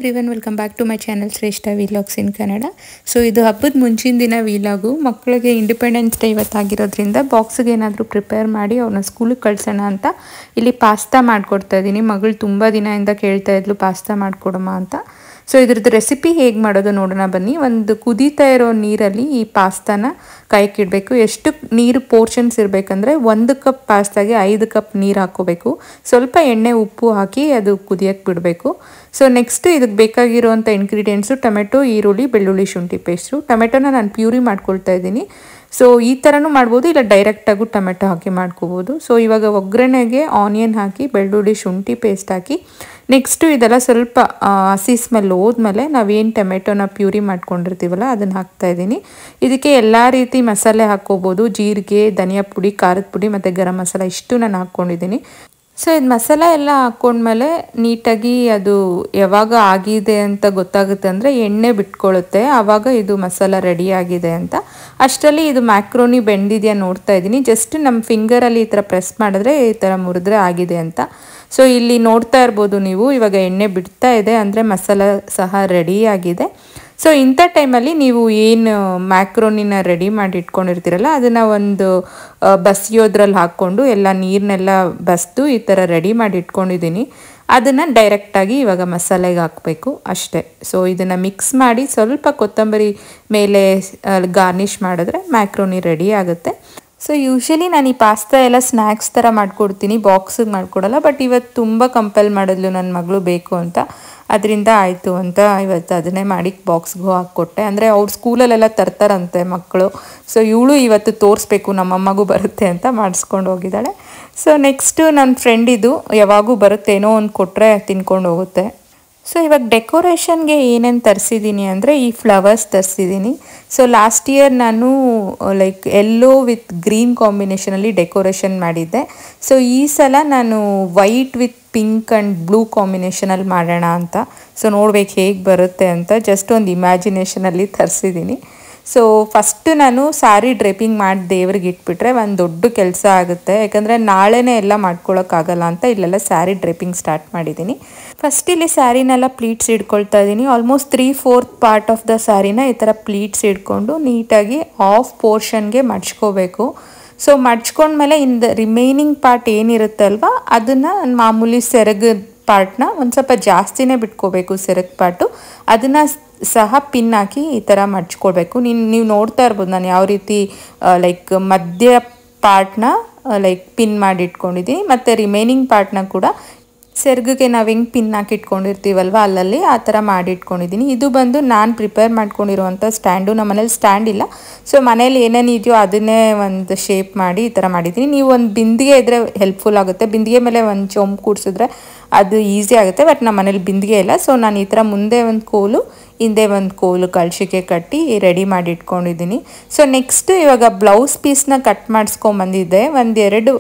Everyone, welcome back to my channel Shreshtha vlogs in Kannada. So ಇದು ಹಬ್ಬದ ಮುಂಚಿನ ದಿನ ವಿಲಾಗು. ಮಕ್ಕಳಿಗೆ ಇಂಡಿಪೆಂಡೆನ್ಸ್ ಡೇ ಇವತ್ತಾಗಿರೋದ್ರಿಂದ ಬಾಕ್ಸ್ಗೆ ಏನಾದರೂ ಪ್ರಿಪೇರ್ ಮಾಡಿ ಅವ್ರನ್ನ ಸ್ಕೂಲಿಗೆ ಕಳ್ಸೋಣ ಅಂತ ಇಲ್ಲಿ ಪಾಸ್ತಾ ಮಾಡಿಕೊಡ್ತಾ ಇದ್ದೀನಿ. ಮಗಳು ತುಂಬ ದಿನದಿಂದ ಕೇಳ್ತಾ ಇದ್ಲು ಪಾಸ್ತಾ ಮಾಡಿಕೊಡಮ್ಮ ಅಂತ. ಸೊ ಇದ್ರದ್ದು ರೆಸಿಪಿ ಹೇಗೆ ಮಾಡೋದು ನೋಡೋಣ ಬನ್ನಿ. ಒಂದು ಕುದೀತಾ ಇರೋ ನೀರಲ್ಲಿ ಈ ಪಾಸ್ತಾನ ಕಾಯಕ್ಕಿಡಬೇಕು. ಎಷ್ಟು ನೀರು ಪೋರ್ಷನ್ಸ್ ಇರಬೇಕಂದ್ರೆ 1 ಕಪ್ ಪಾಸ್ತಾಗೆ 5 ಕಪ್ ನೀರು ಹಾಕ್ಕೋಬೇಕು. ಸ್ವಲ್ಪ ಎಣ್ಣೆ ಉಪ್ಪು ಹಾಕಿ ಅದು ಕುದಿಯೋಕ್ಕೆ ಬಿಡಬೇಕು. ಸೊ ನೆಕ್ಸ್ಟ್ ಇದಕ್ಕೆ ಬೇಕಾಗಿರುವಂಥ ಇಂಗ್ರೀಡಿಯೆಂಟ್ಸು ಟೊಮೆಟೊ, ಈರುಳ್ಳಿ, ಬೆಳ್ಳುಳ್ಳಿ, ಶುಂಠಿ ಪೇಸ್ಟು. ಟೊಮೆಟೊನ ನಾನು ಪ್ಯೂರಿ ಮಾಡ್ಕೊಳ್ತಾ ಇದ್ದೀನಿ. ಸೊ ಈ ಥರನೂ ಮಾಡ್ಬೋದು, ಇಲ್ಲ ಡೈರೆಕ್ಟಾಗೂ ಟೊಮೆಟೊ ಹಾಕಿ ಮಾಡ್ಕೋಬೋದು. ಸೊ ಇವಾಗ ಒಗ್ಗರಣೆಗೆ ಆನಿಯನ್ ಹಾಕಿ ಬೆಳ್ಳುಳ್ಳಿ ಶುಂಠಿ ಪೇಸ್ಟ್ ಹಾಕಿ ನೆಕ್ಸ್ಟು ಇದೆಲ್ಲ ಸ್ವಲ್ಪ ಹಸಿ ಸ್ಮೆಲ್ ಹೋದ್ಮೇಲೆ ನಾವೇನು ಟೊಮೆಟೊನ ಪ್ಯೂರಿ ಮಾಡ್ಕೊಂಡಿರ್ತೀವಲ್ಲ ಅದನ್ನು ಹಾಕ್ತಾಯಿದ್ದೀನಿ. ಇದಕ್ಕೆ ಎಲ್ಲ ರೀತಿ ಮಸಾಲೆ ಹಾಕ್ಕೋಬೋದು. ಜೀರಿಗೆ, ಧನಿಯಾ ಪುಡಿ, ಖಾರದ ಪುಡಿ ಮತ್ತು ಗರಂ ಮಸಾಲ ಇಷ್ಟು ನಾನು ಹಾಕ್ಕೊಂಡಿದ್ದೀನಿ. ಸೊ ಇದು ಮಸಾಲೆ ಎಲ್ಲ ಹಾಕ್ಕೊಂಡ್ಮೇಲೆ ನೀಟಾಗಿ ಅದು ಯಾವಾಗ ಆಗಿದೆ ಅಂತ ಗೊತ್ತಾಗುತ್ತೆ ಅಂದರೆ ಎಣ್ಣೆ ಬಿಟ್ಕೊಳ್ಳುತ್ತೆ, ಆವಾಗ ಇದು ಮಸಾಲ ರೆಡಿ ಆಗಿದೆ ಅಂತ. ಅಷ್ಟರಲ್ಲಿ ಇದು ಮ್ಯಾಕ್ರೋನಿ ಬೆಂದಿದೆಯಾ ನೋಡ್ತಾ ಇದ್ದೀನಿ. ಜಸ್ಟ್ ನಮ್ಮ ಫಿಂಗರಲ್ಲಿ ಈ ಥರ ಪ್ರೆಸ್ ಮಾಡಿದ್ರೆ ಈ ಥರ ಮುರಿದ್ರೆ ಆಗಿದೆ ಅಂತ. ಸೊ ಇಲ್ಲಿ ನೋಡ್ತಾ ಇರ್ಬೋದು ನೀವು, ಇವಾಗ ಎಣ್ಣೆ ಬಿಡ್ತಾ ಇದೆ ಅಂದರೆ ಮಸಾಲ ಸಹ ರೆಡಿ ಆಗಿದೆ. ಸೊ ಇಂಥ ಟೈಮಲ್ಲಿ ನೀವು ಏನು ಮ್ಯಾಕ್ರೋನಿನ ರೆಡಿ ಮಾಡಿ ಇಟ್ಕೊಂಡಿರ್ತೀರಲ್ಲ ಅದನ್ನು ಒಂದು ಬಸಿಯೋದ್ರಲ್ಲಿ ಹಾಕ್ಕೊಂಡು ಎಲ್ಲ ನೀರನ್ನೆಲ್ಲ ಬಸಿದು ಈ ಥರ ರೆಡಿ ಮಾಡಿ ಇಟ್ಕೊಂಡಿದ್ದೀನಿ. ಅದನ್ನು ಡೈರೆಕ್ಟಾಗಿ ಇವಾಗ ಮಸಾಲೆಗೆ ಹಾಕಬೇಕು ಅಷ್ಟೇ. ಸೊ ಇದನ್ನು ಮಿಕ್ಸ್ ಮಾಡಿ ಸ್ವಲ್ಪ ಕೊತ್ತಂಬರಿ ಮೇಲೆ ಗಾರ್ನಿಷ್ ಮಾಡಿದ್ರೆ ಮ್ಯಾಕ್ರೋನಿ ರೆಡಿ ಆಗುತ್ತೆ. ಸೊ ಯೂಶ್ವಲಿ ನಾನು ಈ ಪಾಸ್ತಾ ಎಲ್ಲ ಸ್ನ್ಯಾಕ್ಸ್ ಥರ ಮಾಡಿಕೊಡ್ತೀನಿ, ಬಾಕ್ಸಿಗೆ ಮಾಡಿಕೊಡಲ್ಲ. ಬಟ್ ಇವತ್ತು ತುಂಬ ಕಂಪೆಲ್ ಮಾಡಿದ್ಲು ನನ್ನ ಮಗಳು ಬೇಕು ಅಂತ, ಅದರಿಂದ ಆಯಿತು ಅಂತ ಇವತ್ತು ಅದನ್ನೇ ಮಾಡಿ ಬಾಕ್ಸ್ಗೂ ಹಾಕ್ಕೊಟ್ಟೆ. ಅಂದರೆ ಅವ್ರ ಸ್ಕೂಲಲ್ಲೆಲ್ಲ ತರ್ತಾರಂತೆ ಮಕ್ಕಳು. ಸೊ ಇವಳು ಇವತ್ತು ತೋರಿಸ್ಬೇಕು ನಮ್ಮಮ್ಮಗೂ ಬರುತ್ತೆ ಅಂತ ಮಾಡಿಸ್ಕೊಂಡು ಹೋಗಿದ್ದಾಳೆ. ಸೊ ನೆಕ್ಸ್ಟು ನನ್ನ ಫ್ರೆಂಡಿದು ಯಾವಾಗೂ ಬರುತ್ತೇನೋ ಒಂದು ಕೊಟ್ಟರೆ ತಿನ್ಕೊಂಡು ಹೋಗುತ್ತೆ. ಸೊ ಇವಾಗ ಡೆಕೋರೇಷನ್ಗೆ ಏನೇನು ತರಿಸಿದ್ದೀನಿ ಅಂದರೆ ಈ ಫ್ಲವರ್ಸ್ ತರಿಸಿದ್ದೀನಿ. ಸೊ ಲಾಸ್ಟ್ ಇಯರ್ ನಾನು ಲೈಕ್ ಯೆಲ್ಲೋ ವಿತ್ ಗ್ರೀನ್ ಕಾಂಬಿನೇಷನಲ್ಲಿ ಡೆಕೋರೇಷನ್ ಮಾಡಿದ್ದೆ. ಸೊ ಈ ಸಲ ನಾನು white with pink and blue ಕಾಂಬಿನೇಷನಲ್ಲಿ ಮಾಡೋಣ ಅಂತ. ಸೊ ನೋಡ್ಬೇಕು ಹೇಗೆ ಬರುತ್ತೆ ಅಂತ. ಜಸ್ಟ್ ಒಂದು ಇಮ್ಯಾಜಿನೇಷನಲ್ಲಿ ತರಿಸಿದ್ದೀನಿ. ಸೊ ಫಸ್ಟು ನಾನು ಸ್ಯಾರಿ ಡ್ರೇಪಿಂಗ್ ಮಾಡಿ ದೇವ್ರಿಗೆ ಇಟ್ಬಿಟ್ರೆ ಒಂದು ದೊಡ್ಡ ಕೆಲಸ ಆಗುತ್ತೆ. ಯಾಕಂದರೆ ನಾಳೆನೇ ಎಲ್ಲ ಮಾಡ್ಕೊಳ್ಳೋಕ್ಕಾಗಲ್ಲ ಅಂತ ಇಲ್ಲೆಲ್ಲ ಸ್ಯಾರಿ ಡ್ರೇಪಿಂಗ್ ಸ್ಟಾರ್ಟ್ ಮಾಡಿದ್ದೀನಿ. ಫಸ್ಟ್ ಇಲ್ಲಿ ಸ್ಯಾರಿನೆಲ್ಲ ಪ್ಲೀಟ್ಸ್ ಇಟ್ಕೊಳ್ತಾ ಇದ್ದೀನಿ. ಆಲ್ಮೋಸ್ಟ್ 3/4 ಪಾರ್ಟ್ ಆಫ್ ದ ಸ್ಯಾರಿನ ಈ ಥರ ಪ್ಲೀಟ್ಸ್ ಇಟ್ಕೊಂಡು ನೀಟಾಗಿ ಆಫ್ ಪೋರ್ಷನ್ಗೆ ಮಡ್ಚ್ಕೋಬೇಕು. ಸೊ ಮಡ್ಚ್ಕೊಂಡ್ಮೇಲೆ ಇನ್ ರಿಮೈನಿಂಗ್ ಪಾರ್ಟ್ ಏನಿರುತ್ತೆ ಅಲ್ವಾ ಅದನ್ನು ಮಾಮೂಲಿ ಸೆರಗು ಪಾರ್ಟ್ನ ಒಂದು ಸ್ವಲ್ಪ ಜಾಸ್ತಿನೇ ಬಿಟ್ಕೋಬೇಕು. ಸೆರಗು ಪಾರ್ಟು ಅದನ್ನು ಸಹ ಪಿನ್ ಹಾಕಿ ಈ ಥರ ಮಡ್ಚ್ಕೊಳ್ಬೇಕು. ನೀವು ನೋಡ್ತಾ ಇರ್ಬೋದು ನಾನು ಯಾವ ರೀತಿ ಲೈಕ್ ಮಧ್ಯ ಪಾರ್ಟ್ನ ಲೈಕ್ ಪಿನ್ ಮಾಡಿ ಇಟ್ಕೊಂಡಿದ್ದೀನಿ, ಮತ್ತು ರಿಮೈನಿಂಗ್ ಪಾರ್ಟ್ನ ಕೂಡ ಸೆರ್ಗಿಗೆ ನಾವು ಹೆಂಗೆ ಪಿನ್ ಹಾಕಿ ಇಟ್ಕೊಂಡಿರ್ತೀವಲ್ವ ಅಲ್ಲಲ್ಲಿ ಆ ಥರ ಮಾಡಿ ಇಟ್ಕೊಂಡಿದ್ದೀನಿ. ಇದು ಬಂದು ನಾನು ಪ್ರಿಪೇರ್ ಮಾಡ್ಕೊಂಡಿರುವಂಥ ಸ್ಟ್ಯಾಂಡು. ನಮ್ಮ ಮನೇಲಿ ಸ್ಟ್ಯಾಂಡ್ ಇಲ್ಲ. ಸೊ ಮನೇಲಿ ಏನೇನು ಇದೆಯೋ ಅದನ್ನೇ ಒಂದು ಶೇಪ್ ಮಾಡಿ ಈ ಥರ ಮಾಡಿದ್ದೀನಿ. ನೀವು ಒಂದು ಬಿಂದಿಗೆ ಇದ್ದರೆ ಹೆಲ್ಪ್ಫುಲ್ ಆಗುತ್ತೆ. ಬಿಂದಿಗೆ ಮೇಲೆ ಒಂದು ಚೊಂಬು ಕೂಡಿಸಿದ್ರೆ ಅದು ಈಸಿ ಆಗುತ್ತೆ. ಬಟ್ ನಮ್ಮ ಮನೇಲಿ ಬಿಂದಿಗೆ ಇಲ್ಲ. ಸೊ ನಾನು ಈ ಥರ ಮುಂದೆ ಒಂದು ಕೋಲು ಹಿಂದೆ ಒಂದು ಕೋಲು ಕಳ್ಸಿಕೆ ಕಟ್ಟಿ ರೆಡಿ ಮಾಡಿ ಇಟ್ಕೊಂಡಿದ್ದೀನಿ. ಸೊ ನೆಕ್ಸ್ಟು ಇವಾಗ ಬ್ಲೌಸ್ ಪೀಸ್ನ ಕಟ್ ಮಾಡಿಸ್ಕೊಂಬಂದಿದ್ದೆ. ಒಂದೆರಡು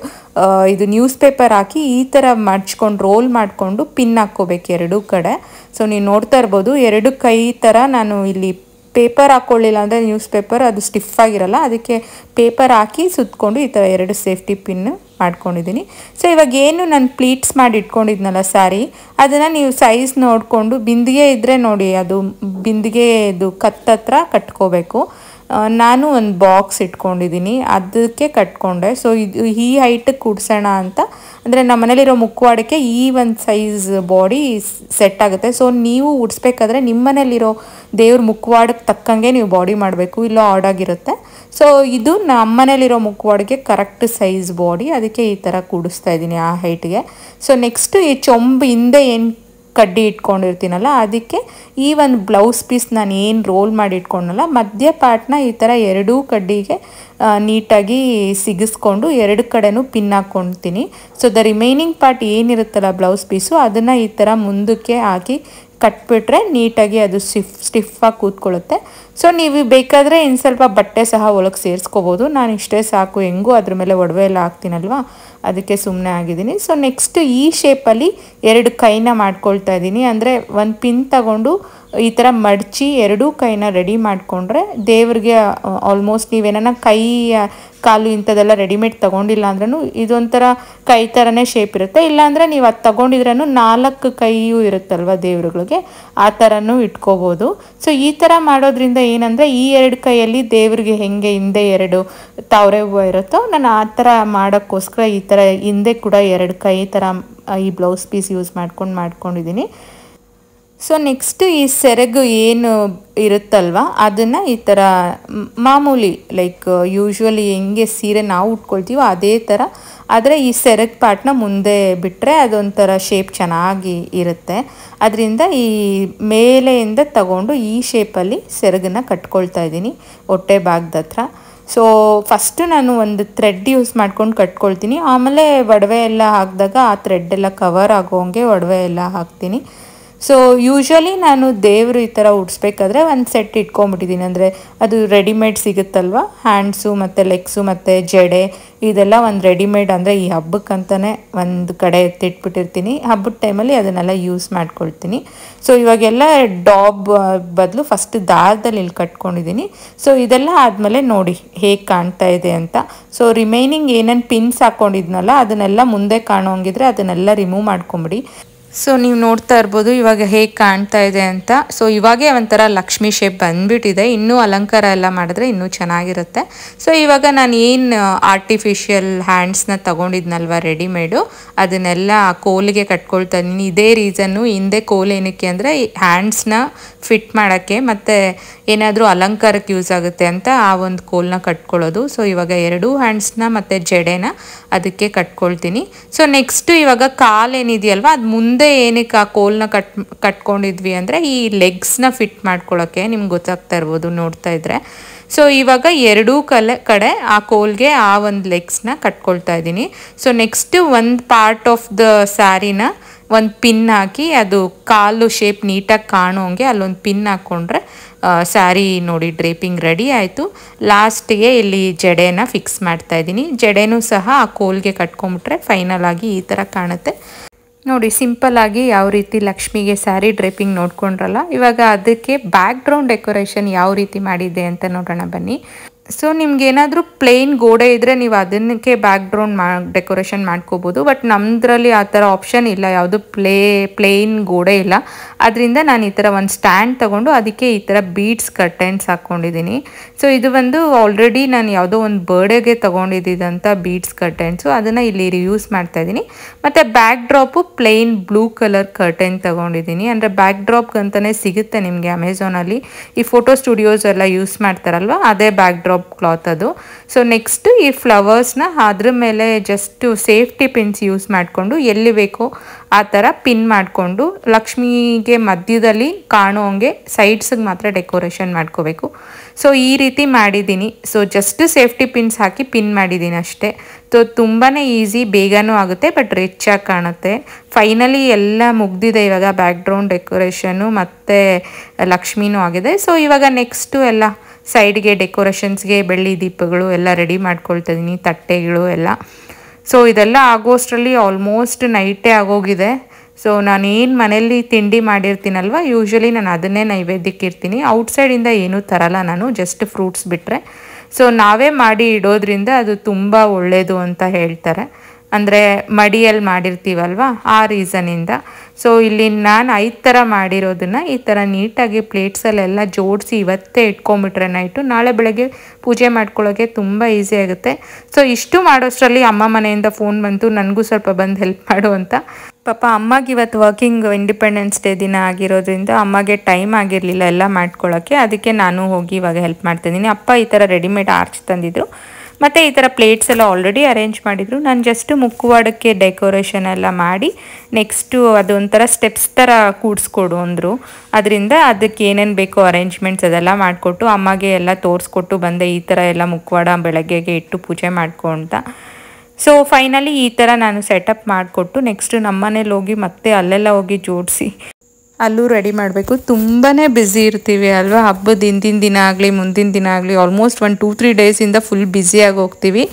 ಇದು ನ್ಯೂಸ್ ಪೇಪರ್ ಹಾಕಿ ಈ ಥರ ಮಡ್ಚ್ಕೊಂಡು ರೋಲ್ ಮಾಡಿಕೊಂಡು ಪಿನ್ ಹಾಕ್ಕೋಬೇಕು ಎರಡೂ ಕಡೆ. ಸೊ ನೀವು ನೋಡ್ತಾ ಇರ್ಬೋದು ಎರಡು ಕೈ ಥರ ನಾನು ಇಲ್ಲಿ ಪೇಪರ್ ಹಾಕ್ಕೊಳ್ಳಿಲ್ಲ ಅಂದರೆ ನ್ಯೂಸ್ ಪೇಪರ್ ಅದು ಸ್ಟಿಫ್ ಆಗಿರಲ್ಲ, ಅದಕ್ಕೆ ಪೇಪರ್ ಹಾಕಿ ಸುತ್ತಕೊಂಡು ಈ ಥರ 2 ಸೇಫ್ಟಿ ಪಿನ್ ಮಾಡ್ಕೊಂಡಿದ್ದೀನಿ. ಸೊ ಇವಾಗ ಏನು ನಾನು ಪ್ಲೀಟ್ಸ್ ಮಾಡಿ ಇಟ್ಕೊಂಡಿದ್ನಲ್ಲ ಸ್ಯಾರಿ, ಅದನ್ನು ನೀವು ಸೈಜ್ ನೋಡಿಕೊಂಡು ಬಿಂದಿಗೆ ಇದ್ದರೆ ನೋಡಿ ಅದು ಬಿಂದಿಗೆದು ಕತ್ತತ್ರ ಕಟ್ಕೋಬೇಕು. ನಾನು ಒಂದು ಬಾಕ್ಸ್ ಇಟ್ಕೊಂಡಿದ್ದೀನಿ, ಅದಕ್ಕೆ ಕಟ್ಕೊಂಡೆ. ಸೊ ಇದು ಈ ಹೈಟಿಗೆ ಕೂಡ್ಸೋಣ ಅಂತ. ಅಂದರೆ ನಮ್ಮ ಮನೇಲಿರೋ ಮುಖವಾಡಕ್ಕೆ ಈ ಒಂದು ಸೈಜ್ ಬಾಡಿ ಸೆಟ್ ಆಗುತ್ತೆ. ಸೊ ನೀವು ಉಡ್ಸ್ಬೇಕಾದ್ರೆ ನಿಮ್ಮ ಮನೇಲಿರೋ ದೇವ್ರ ಮುಖವಾಡಕ್ಕೆ ತಕ್ಕಂಗೆ ನೀವು ಬಾಡಿ ಮಾಡಬೇಕು, ಇಲ್ಲ ಆಡಾಗಿರುತ್ತೆ. ಸೊ ಇದು ನಮ್ಮ ಮನೇಲಿರೋ ಮುಖವಾಡಿಗೆ ಕರೆಕ್ಟ್ ಸೈಜ್ ಬಾಡಿ, ಅದಕ್ಕೆ ಈ ಥರ ಕೂಡಿಸ್ತಾ ಇದ್ದೀನಿ ಆ ಹೈಟ್ಗೆ. ಸೊ ನೆಕ್ಸ್ಟು ಈ ಚೊಂಬು ಹಿಂದೆ ಏನು ಕಡ್ಡಿ ಇಟ್ಕೊಂಡಿರ್ತೀನಲ್ಲ ಅದಕ್ಕೆ ಈ ಒಂದು ಬ್ಲೌಸ್ ಪೀಸ್ ನಾನು ಏನು ರೋಲ್ ಮಾಡಿ ಇಟ್ಕೊಂಡಲ್ಲ ಮಧ್ಯ ಪಾರ್ಟ್ನ ಈ ಥರ ಎರಡೂ ಕಡ್ಡಿಗೆ ನೀಟಾಗಿ ಸಿಗಿಸ್ಕೊಂಡು 2 ಕಡೆನೂ ಪಿನ್ ಹಾಕ್ಕೊಳ್ತೀನಿ. ಸೊ ದ ರಿಮೈನಿಂಗ್ ಪಾರ್ಟ್ ಏನಿರುತ್ತಲ್ಲ ಬ್ಲೌಸ್ ಪೀಸು ಅದನ್ನು ಈ ಥರ ಮುಂದಕ್ಕೆ ಹಾಕಿ ಕಟ್ಬಿಟ್ರೆ ನೀಟಾಗಿ ಅದು ಸ್ಟಿಫಾಗಿ ಕೂತ್ಕೊಳ್ಳುತ್ತೆ. ಸೊ ನೀವು ಬೇಕಾದರೆ ಇನ್ನು ಸ್ವಲ್ಪ ಬಟ್ಟೆ ಸಹ ಒಳಗೆ ಸೇರಿಸ್ಕೋಬೋದು. ನಾನು ಇಷ್ಟೇ ಸಾಕು, ಹೆಂಗೂ ಅದ್ರ ಮೇಲೆ ಒಡವೆ ಎಲ್ಲ ಹಾಕ್ತೀನಲ್ವ, ಅದಕ್ಕೆ ಸುಮ್ಮನೆ ಆಗಿದ್ದೀನಿ. ಸೊ ನೆಕ್ಸ್ಟ್ ಈ ಶೇಪಲ್ಲಿ 2 ಕೈನ ಮಾಡ್ಕೊಳ್ತಾ ಇದ್ದೀನಿ. ಅಂದರೆ ಒಂದು ಪಿನ್ ತಗೊಂಡು ಈ ಥರ ಮಡಚಿ 2 ಕೈನ ರೆಡಿ ಮಾಡಿಕೊಂಡ್ರೆ ದೇವ್ರಿಗೆ ಆಲ್ಮೋಸ್ಟ್ ನೀವೇನ ಕೈ ಕಾಲು ಇಂಥದ್ದೆಲ್ಲ ರೆಡಿಮೇಡ್ ತೊಗೊಂಡಿಲ್ಲ ಅಂದ್ರೂ ಇದೊಂಥರ ಕೈ ಥರನೇ ಶೇಪ್ ಇರುತ್ತೆ. ಇಲ್ಲಾಂದರೆ ನೀವು ಅದು ತೊಗೊಂಡಿದ್ರೂ 4 ಕೈಯೂ ಇರುತ್ತಲ್ವ ದೇವ್ರುಗಳಿಗೆ, ಆ ಥರನೂ ಇಟ್ಕೋಬೋದು. ಸೊ ಈ ಥರ ಮಾಡೋದ್ರಿಂದ ಏನಂದರೆ ಈ 2 ಕೈಯಲ್ಲಿ ದೇವ್ರಿಗೆ ಹೆಂಗೆ ಹಿಂದೆ 2 ತಾವರೆ ಹೂವು ಇರುತ್ತೋ, ನಾನು ಆ ಥರ ಮಾಡೋಕ್ಕೋಸ್ಕರ ಈ ಥರ ಹಿಂದೆ ಕೂಡ 2 ಕೈ ಥರ ಈ ಬ್ಲೌಸ್ ಪೀಸ್ ಯೂಸ್ ಮಾಡ್ಕೊಂಡಿದ್ದೀನಿ. ಸೊ ನೆಕ್ಸ್ಟು ಈ ಸೆರಗು ಏನು ಇರುತ್ತಲ್ವ ಅದನ್ನು ಈ ಥರ ಮಾಮೂಲಿ ಲೈಕ್ ಯೂಶ್ವಲಿ ಹೆಂಗೆ ಸೀರೆ ನಾವು ಉಟ್ಕೊಳ್ತೀವೋ ಅದೇ ಥರ, ಆದರೆ ಈ ಸೆರಗು ಪಾರ್ಟ್ನ ಮುಂದೆ ಬಿಟ್ಟರೆ ಅದೊಂಥರ ಶೇಪ್ ಚೆನ್ನಾಗಿ ಇರುತ್ತೆ. ಅದರಿಂದ ಈ ಮೇಲೆಯಿಂದ ತಗೊಂಡು ಈ ಶೇಪಲ್ಲಿ ಸೆರಗನ್ನು ಕಟ್ಕೊಳ್ತಾ ಇದ್ದೀನಿ ಹೊಟ್ಟೆ ಭಾಗದ ಹತ್ರ. ಸೊ ಫಸ್ಟು ನಾನು ಒಂದು ಥ್ರೆಡ್ ಯೂಸ್ ಮಾಡ್ಕೊಂಡು ಕಟ್ಕೊಳ್ತೀನಿ, ಆಮೇಲೆ ಒಡವೆ ಎಲ್ಲ ಹಾಕಿದಾಗ ಆ ಥ್ರೆಡ್ ಎಲ್ಲ ಕವರ್ ಆಗೋಂಗೆ ಒಡವೆ ಎಲ್ಲ ಹಾಕ್ತೀನಿ. ಸೊ ಯೂಶ್ವಲಿ ನಾನು ದೇವರು ಈ ಥರ ಉಡ್ಸ್ಬೇಕಾದ್ರೆ ಒಂದು ಸೆಟ್ ಇಟ್ಕೊಂಬಿಟ್ಟಿದ್ದೀನಿ. ಅಂದರೆ ಅದು ರೆಡಿಮೇಡ್ ಸಿಗುತ್ತಲ್ವ, ಹ್ಯಾಂಡ್ಸು ಮತ್ತು ಲೆಗ್ಸು ಮತ್ತು ಜಡೆ ಇದೆಲ್ಲ ಒಂದು ರೆಡಿಮೇಡ್, ಅಂದರೆ ಈ ಹಬ್ಬಕ್ಕಂತಲೇ ಒಂದು ಕಡೆ ಎತ್ತಿಟ್ಬಿಟ್ಟಿರ್ತೀನಿ. ಹಬ್ಬದ ಟೈಮಲ್ಲಿ ಅದನ್ನೆಲ್ಲ ಯೂಸ್ ಮಾಡ್ಕೊಳ್ತೀನಿ. ಸೊ ಇವಾಗೆಲ್ಲ ಡಾಬ್ ಬದಲು ಫಸ್ಟ್ ದಾರದಲ್ಲಿ ಇಲ್ಲಿ ಕಟ್ಕೊಂಡಿದ್ದೀನಿ. ಸೊ ಇದೆಲ್ಲ ಆದಮೇಲೆ ನೋಡಿ ಹೇಗೆ ಕಾಣ್ತಾ ಇದೆ ಅಂತ. ಸೊ ರಿಮೈನಿಂಗ್ ಏನೇನು ಪಿನ್ಸ್ ಹಾಕ್ಕೊಂಡಿದ್ನಲ್ಲ ಅದನ್ನೆಲ್ಲ ಮುಂದೆ ಕಾಣೋಂಗಿದ್ರೆ ಅದನ್ನೆಲ್ಲ ರಿಮೂವ್ ಮಾಡ್ಕೊಂಬಿಡಿ. ಸೊ ನೀವು ನೋಡ್ತಾ ಇರ್ಬೋದು ಇವಾಗ ಹೇಗೆ ಕಾಣ್ತಾ ಇದೆ ಅಂತ. ಸೊ ಇವಾಗೇ ಒಂಥರ ಲಕ್ಷ್ಮಿ ಶೇಪ್ ಬಂದುಬಿಟ್ಟಿದೆ, ಇನ್ನೂ ಅಲಂಕಾರ ಎಲ್ಲ ಮಾಡಿದ್ರೆ ಇನ್ನೂ ಚೆನ್ನಾಗಿರುತ್ತೆ. ಸೊ ಇವಾಗ ನಾನು ಏನು ಆರ್ಟಿಫಿಷಿಯಲ್ ಹ್ಯಾಂಡ್ಸ್ನ ತೊಗೊಂಡಿದ್ನಲ್ವ ರೆಡಿಮೇಡು, ಅದನ್ನೆಲ್ಲ ಕೋಲಿಗೆ ಕಟ್ಕೊಳ್ತಾ ಇದ್ದೀನಿ. ಇದೇ ರೀಸನ್ನು, ಹಿಂದೆ ಕೋಲ್ ಏನಕ್ಕೆ ಅಂದರೆ ಹ್ಯಾಂಡ್ಸ್ನ ಫಿಟ್ ಮಾಡೋಕ್ಕೆ ಮತ್ತು ಏನಾದರೂ ಅಲಂಕಾರಕ್ಕೆ ಯೂಸ್ ಆಗುತ್ತೆ ಅಂತ ಆ ಒಂದು ಕೋಲ್ನ ಕಟ್ಕೊಳ್ಳೋದು. ಸೊ ಇವಾಗ 2 ಹ್ಯಾಂಡ್ಸ್ನ ಮತ್ತು ಜಡೆನ ಅದಕ್ಕೆ ಕಟ್ಕೊಳ್ತೀನಿ. ಸೊ ನೆಕ್ಸ್ಟು ಇವಾಗ ಕಾಲೇನಿದೆಯಲ್ವ ಅದು ಮುಂದೆ ಏನಕ್ಕೆ ಆ ಕೋಲ್ನ ಕಟ್ಕೊಂಡಿದ್ವಿ ಅಂದರೆ ಈ ಲೆಗ್ಸ್ನ ಫಿಟ್ ಮಾಡ್ಕೊಳ್ಳೋಕ್ಕೆ, ನಿಮ್ಗೆ ಗೊತ್ತಾಗ್ತಾ ಇರ್ಬೋದು ನೋಡ್ತಾ ಇದ್ರೆ. ಸೊ ಇವಾಗ 2 ಕಡೆ ಆ ಕೋಲ್ಗೆ ಆ ಒಂದು ಲೆಗ್ಸ್ನ ಕಟ್ಕೊಳ್ತಾ ಇದ್ದೀನಿ. ಸೊ ನೆಕ್ಸ್ಟು ಒಂದು ಪಾರ್ಟ್ ಆಫ್ ದ ಸ್ಯಾರಿನ ಒಂದು ಪಿನ್ ಹಾಕಿ ಅದು ಕಾಲು ಶೇಪ್ ನೀಟಾಗಿ ಕಾಣೋಂಗೆ ಅಲ್ಲೊಂದು ಪಿನ್ ಹಾಕ್ಕೊಂಡ್ರೆ ಸ್ಯಾರಿ ನೋಡಿ ಡ್ರೇಪಿಂಗ್ ರೆಡಿ ಆಯಿತು. ಲಾಸ್ಟಿಗೆ ಇಲ್ಲಿ ಜಡೆನ ಫಿಕ್ಸ್ ಮಾಡ್ತಾ ಇದ್ದೀನಿ. ಜಡೆನೂ ಸಹ ಆ ಕೋಲ್ಗೆ ಕಟ್ಕೊಂಬಿಟ್ರೆ ಫೈನಲ್ ಆಗಿ ಈ ಥರ ಕಾಣುತ್ತೆ ನೋಡಿ. ಸಿಂಪಲ್ಲಾಗಿ ಯಾವ ರೀತಿ ಲಕ್ಷ್ಮಿಗೆ ಸ್ಯಾರಿ ಡ್ರೇಪಿಂಗ್ ನೋಡ್ಕೊಂಡ್ರಲ್ಲ, ಇವಾಗ ಅದಕ್ಕೆ ಬ್ಯಾಕ್ ಗ್ರೌಂಡ್ ಡೆಕೋರೇಷನ್ ಯಾವ ರೀತಿ ಮಾಡಿದ್ದೆ ಅಂತ ನೋಡೋಣ ಬನ್ನಿ. ಸೊ ನಿಮ್ಗೇನಾದರೂ ಪ್ಲೇನ್ ಗೋಡೆ ಇದ್ದರೆ ನೀವು ಅದಕ್ಕೆ ಬ್ಯಾಕ್ ಗ್ರೌಂಡ್ ಡೆಕೋರೇಷನ್ ಮಾಡ್ಕೋಬೋದು. ಬಟ್ ನಮ್ಮದ್ರಲ್ಲಿ ಆ ಥರ ಆಪ್ಷನ್ ಇಲ್ಲ, ಯಾವುದು ಪ್ಲೇನ್ ಗೋಡೆ ಇಲ್ಲ. ಅದರಿಂದ ನಾನು ಈ ಥರ ಒಂದು ಸ್ಟ್ಯಾಂಡ್ ತೊಗೊಂಡು ಅದಕ್ಕೆ ಈ ಥರ ಬೀಡ್ಸ್ ಕರ್ಟನ್ಸ್ ಹಾಕ್ಕೊಂಡಿದ್ದೀನಿ. ಸೊ ಇದು ಒಂದು ಆಲ್ರೆಡಿ ನಾನು ಯಾವುದೋ ಒಂದು ಬರ್ಡೇಗೆ ತೊಗೊಂಡಿದ್ದಂಥ ಬೀಡ್ಸ್ ಕರ್ಟನ್ಸು, ಅದನ್ನು ಇಲ್ಲಿ ಯೂಸ್ ಮಾಡ್ತಾಯಿದ್ದೀನಿ. ಮತ್ತು back drop plain blue colour curtain ತೊಗೊಂಡಿದ್ದೀನಿ. ಅಂದರೆ ಬ್ಯಾಕ್ ಡ್ರಾಪ್ ಅಂತಲೇ ಸಿಗುತ್ತೆ ನಿಮಗೆ ಅಮೆಝಾನಲ್ಲಿ, ಈ ಫೋಟೋ ಸ್ಟುಡಿಯೋಸ್ ಎಲ್ಲ ಯೂಸ್ ಮಾಡ್ತಾರಲ್ವ ಅದೇ ಬ್ಯಾಕ್ ಡ್ರಾಪ್ ಕ್ಲಾತ್ ಅದು. ಸೊ ನೆಕ್ಸ್ಟ್ ಈ ಫ್ಲವರ್ಸ್ನ ಅದ್ರ ಮೇಲೆ ಜಸ್ಟ್ ಸೇಫ್ಟಿ ಪಿನ್ಸ್ ಯೂಸ್ ಮಾಡಿಕೊಂಡು ಎಲ್ಲಿ ಬೇಕೋ ಆ ಥರ ಪಿನ್ ಮಾಡಿಕೊಂಡು ಲಕ್ಷ್ಮಿಗೆ ಮಧ್ಯದಲ್ಲಿ ಕಾಣೋಂಗೆ ಸೈಡ್ಸಿಗೆ ಮಾತ್ರ ಡೆಕೋರೇಷನ್ ಮಾಡ್ಕೋಬೇಕು. ಸೊ ಈ ರೀತಿ ಮಾಡಿದ್ದೀನಿ. ಸೊ ಜಸ್ಟ್ ಸೇಫ್ಟಿ ಪಿನ್ಸ್ ಹಾಕಿ ಪಿನ್ ಮಾಡಿದ್ದೀನಿ ಅಷ್ಟೇ. ಸೊ ತುಂಬಾ ಈಸಿ, ಬೇಗನೂ ಆಗುತ್ತೆ, ಬಟ್ ರಿಚ್ ಆಗಿ ಕಾಣುತ್ತೆ. ಫೈನಲಿ ಎಲ್ಲ ಮುಗ್ದಿದೆ ಇವಾಗ, ಬ್ಯಾಕ್ ಗ್ರೌಂಡ್ ಡೆಕೋರೇಷನ್ನು ಮತ್ತು ಲಕ್ಷ್ಮಿನೂ ಆಗಿದೆ. ಸೊ ಇವಾಗ ನೆಕ್ಸ್ಟು ಎಲ್ಲ ಸೈಡ್ಗೆ ಡೆಕೋರೇಷನ್ಸ್ಗೆ ಬೆಳ್ಳಿ ದೀಪಗಳು ಎಲ್ಲ ರೆಡಿ ಮಾಡ್ಕೊಳ್ತಾ ಇದ್ದೀನಿ, ತಟ್ಟೆಗಳು ಎಲ್ಲ. ಸೊ ಇದೆಲ್ಲ ಆಗೋಷ್ಟರಲ್ಲಿ ಆಲ್ಮೋಸ್ಟ್ ನೈಟೇ ಆಗೋಗಿದೆ. ಸೊ ನಾನೇನು ಮನೇಲಿ ತಿಂಡಿ ಮಾಡಿರ್ತೀನಲ್ವ ಯೂಶ್ವಲಿ ನಾನು ಅದನ್ನೇ ನೈವೇದ್ಯಕ್ಕೆ ಇರ್ತೀನಿ. ಔಟ್ಸೈಡಿಂದ ಏನೂ ತರಲ್ಲ ನಾನು, ಜಸ್ಟ್ ಫ್ರೂಟ್ಸ್ ಬಿಟ್ಟರೆ. ಸೊ ನಾವೇ ಮಾಡಿ ಇಡೋದ್ರಿಂದ ಅದು ತುಂಬ ಒಳ್ಳೆಯದು ಅಂತ ಹೇಳ್ತಾರೆ, ಅಂದರೆ ಮಡಿಯಲ್ಲಿ ಮಾಡಿರ್ತೀವಲ್ವ ಆ ರೀಸನಿಂದ. ಸೊ ಇಲ್ಲಿ ನಾನು 5 ಥರ ಮಾಡಿರೋದನ್ನು ಈ ಥರ ನೀಟಾಗಿ ಪ್ಲೇಟ್ಸಲ್ಲೆಲ್ಲ ಜೋಡಿಸಿ ಇವತ್ತೇ ಇಟ್ಕೊಂಬಿಟ್ರೆ ನೈಟು ನಾಳೆ ಬೆಳಗ್ಗೆ ಪೂಜೆ ಮಾಡ್ಕೊಳ್ಳೋಕ್ಕೆ ತುಂಬ ಈಸಿ ಆಗುತ್ತೆ. ಸೊ ಇಷ್ಟು ಮಾಡೋಷ್ಟರಲ್ಲಿ ಅಮ್ಮ ಮನೆಯಿಂದ ಫೋನ್ ಬಂತು, ನನಗೂ ಸ್ವಲ್ಪ ಬಂದು ಹೆಲ್ಪ್ ಮಾಡು ಅಂತ. ಪಾಪ ಅಮ್ಮಗೆ ಇವತ್ತು ವರ್ಕಿಂಗ್ ಇಂಡಿಪೆಂಡೆನ್ಸ್ ಡೇ ದಿನ ಆಗಿರೋದ್ರಿಂದ ಅಮ್ಮಗೆ ಟೈಮ್ ಆಗಿರಲಿಲ್ಲ ಎಲ್ಲ ಮಾಡ್ಕೊಳ್ಳೋಕ್ಕೆ. ಅದಕ್ಕೆ ನಾನು ಹೋಗಿ ಇವಾಗ ಹೆಲ್ಪ್ ಮಾಡ್ತಾಯಿದ್ದೀನಿ. ಅಪ್ಪ ಈ ಥರ ರೆಡಿಮೇಡ್ ಆರ್ಚ್ ತಂದಿದ್ರು ಮತ್ತು ಈ ಥರ ಪ್ಲೇಟ್ಸ್ ಎಲ್ಲ ಆಲ್ರೆಡಿ ಅರೇಂಜ್ ಮಾಡಿದರು. ನಾನು ಜಸ್ಟ್ ಮುಖವಾಡಕ್ಕೆ ಡೆಕೋರೇಷನ್ ಎಲ್ಲ ಮಾಡಿ ನೆಕ್ಸ್ಟು ಅದೊಂಥರ ಸ್ಟೆಪ್ಸ್ ಥರ ಕೂಡಿಸ್ಕೊಡು ಅಂದರು. ಅದರಿಂದ ಅದಕ್ಕೆ ಏನೇನು ಬೇಕೋ ಅರೇಂಜ್ಮೆಂಟ್ಸ್ ಅದೆಲ್ಲ ಮಾಡಿಕೊಟ್ಟು ಅಮ್ಮಗೆ ಎಲ್ಲ ತೋರಿಸ್ಕೊಟ್ಟು ಬಂದೆ. ಈ ಥರ ಎಲ್ಲ ಮುಖವಾಡ ಬೆಳಗ್ಗೆಗೆ ಇಟ್ಟು ಪೂಜೆ ಮಾಡ್ಕೊ ಅಂತ. ಸೊ ಫೈನಲಿ ಈ ಥರ ನಾನು ಸೆಟಪ್ ಮಾಡಿಕೊಟ್ಟು ನೆಕ್ಸ್ಟು ನಮ್ಮ ಮನೇಲಿ ಹೋಗಿ ಮತ್ತೆ ಅಲ್ಲೆಲ್ಲ ಹೋಗಿ ಜೋಡಿಸಿ ಅಲ್ಲೂ ರೆಡಿ ಮಾಡಬೇಕು. ತುಂಬಾ ಬ್ಯುಸಿ ಇರ್ತೀವಿ ಅಲ್ವಾ, ಹಬ್ಬದ ಹಿಂದಿನ ದಿನ ಆಗಲಿ ಮುಂದಿನ ದಿನ ಆಗಲಿ ಆಲ್ಮೋಸ್ಟ್ 1-2-3 ಡೇಸಿಂದ ಫುಲ್ ಬ್ಯುಸಿಯಾಗಿ ಹೋಗ್ತೀವಿ.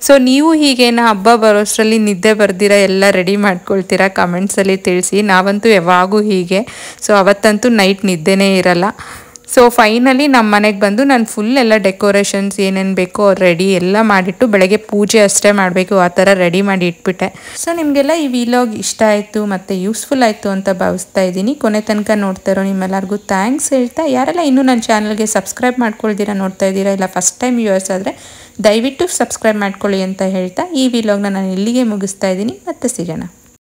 ಸೊ ನೀವು ಹೀಗೇನ ಹಬ್ಬ ಬರೋಷ್ಟರಲ್ಲಿ ನಿದ್ದೆ ಬರ್ದಿರ ಎಲ್ಲ ರೆಡಿ ಮಾಡ್ಕೊಳ್ತೀರಾ ಕಮೆಂಟ್ಸಲ್ಲಿ ತಿಳಿಸಿ. ನಾವಂತೂ ಯಾವಾಗೂ ಹೀಗೆ. ಸೊ ಅವತ್ತಂತೂ ನೈಟ್ ನಿದ್ದೆನೇ ಇರಲ್ಲ. ಸೊ ಫೈನಲಿ ನಮ್ಮ ಮನೆಗೆ ಬಂದು ನಾನು ಫುಲ್ ಎಲ್ಲ ಡೆಕೋರೇಷನ್ಸ್ ಏನೇನು ಬೇಕೋ ರೆಡಿ ಎಲ್ಲ ಮಾಡಿಟ್ಟು ಬೆಳಗ್ಗೆ ಪೂಜೆ ಅಷ್ಟೇ ಮಾಡಬೇಕು ಆ ಥರ ರೆಡಿ ಮಾಡಿ ಇಟ್ಬಿಟ್ಟೆ. ಸೊ ನಿಮಗೆಲ್ಲ ಈ ವಿಲಾಗ್ ಇಷ್ಟ ಆಯಿತು ಮತ್ತು ಯೂಸ್ಫುಲ್ ಆಯಿತು ಅಂತ ಭಾವಿಸ್ತಾ ಇದ್ದೀನಿ. ಕೊನೆ ತನಕ ನೋಡ್ತಾ ಇರೋ ನಿಮ್ಮೆಲ್ಲರಿಗೂ ಥ್ಯಾಂಕ್ಸ್ ಹೇಳ್ತಾ, ಯಾರೆಲ್ಲ ಇನ್ನೂ ನನ್ನ ಚಾನಲ್ಗೆ ಸಬ್ಸ್ಕ್ರೈಬ್ ಮಾಡ್ಕೊಳ್ದಿರಾ ನೋಡ್ತಾ ಇದ್ದೀರಾ, ಇಲ್ಲ ಫಸ್ಟ್ ಟೈಮ್ ವ್ಯೂವರ್ಸ್ ಆದರೆ ದಯವಿಟ್ಟು ಸಬ್ಸ್ಕ್ರೈಬ್ ಮಾಡ್ಕೊಳ್ಳಿ ಅಂತ ಹೇಳ್ತಾ ಈ ವಿಲಾಗ್ನ ನಾನು ಇಲ್ಲಿಗೆ ಮುಗಿಸ್ತಾ ಇದ್ದೀನಿ. ಮತ್ತೆ ಸಿಗೋಣ.